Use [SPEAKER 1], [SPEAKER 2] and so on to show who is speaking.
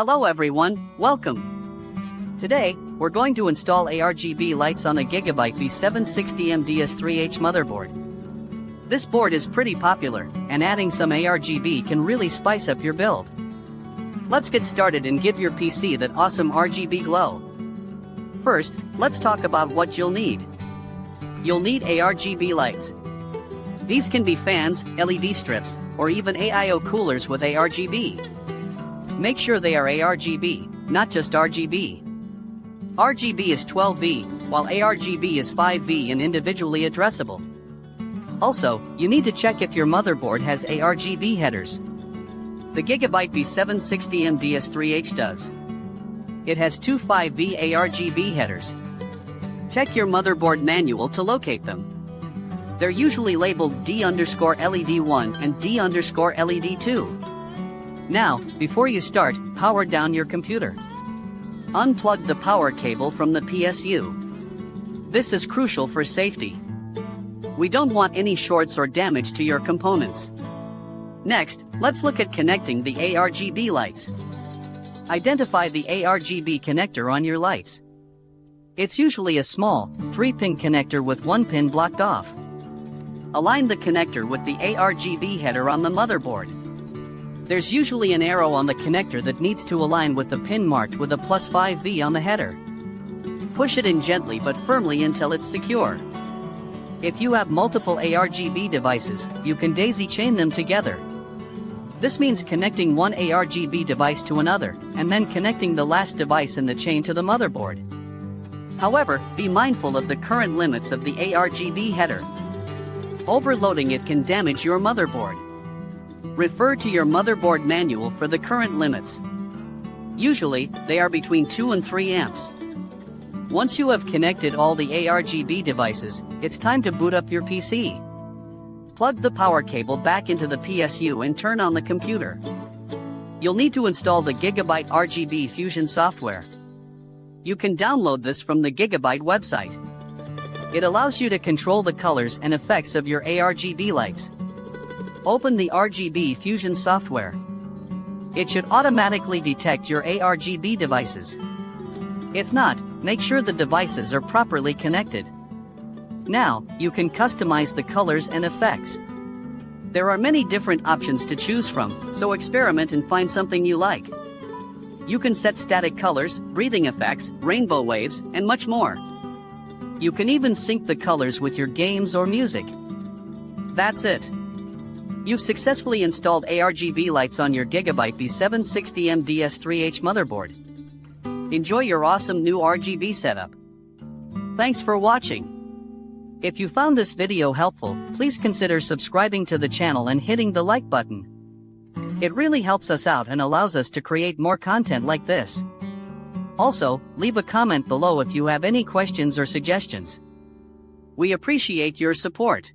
[SPEAKER 1] Hello everyone, welcome! Today, we're going to install ARGB lights on a Gigabyte B760M DS3H motherboard. This board is pretty popular, and adding some ARGB can really spice up your build. Let's get started and give your PC that awesome RGB glow. First, let's talk about what you'll need. You'll need ARGB lights. These can be fans, LED strips, or even AIO coolers with ARGB. Make sure they are ARGB, not just RGB. RGB is 12V, while ARGB is 5V and individually addressable. Also, you need to check if your motherboard has ARGB headers. The Gigabyte B760M DS3H does. It has two 5V ARGB headers. Check your motherboard manual to locate them. They're usually labeled D_LED1 and D_LED2. Now, before you start, power down your computer. Unplug the power cable from the PSU. This is crucial for safety. We don't want any shorts or damage to your components. Next, let's look at connecting the ARGB lights. Identify the ARGB connector on your lights. It's usually a small, 3-pin connector with 1 pin blocked off. Align the connector with the ARGB header on the motherboard. There's usually an arrow on the connector that needs to align with the pin marked with a +5V on the header. Push it in gently but firmly until it's secure. If you have multiple ARGB devices, you can daisy chain them together. This means connecting one ARGB device to another, and then connecting the last device in the chain to the motherboard. However, be mindful of the current limits of the ARGB header. Overloading it can damage your motherboard. Refer to your motherboard manual for the current limits. Usually, they are between 2 and 3 amps. Once you have connected all the ARGB devices, it's time to boot up your PC. Plug the power cable back into the PSU and turn on the computer. You'll need to install the Gigabyte RGB Fusion software. You can download this from the Gigabyte website. It allows you to control the colors and effects of your ARGB lights. Open the RGB Fusion software. It should automatically detect your ARGB devices. If not, make sure the devices are properly connected. Now, you can customize the colors and effects. There are many different options to choose from, so experiment and find something you like. You can set static colors, breathing effects, rainbow waves, and much more. You can even sync the colors with your games or music. That's it. You've successfully installed ARGB lights on your Gigabyte B760M DS3H motherboard. Enjoy your awesome new RGB setup. Thanks for watching. If you found this video helpful, please consider subscribing to the channel and hitting the like button. It really helps us out and allows us to create more content like this. Also, leave a comment below if you have any questions or suggestions. We appreciate your support.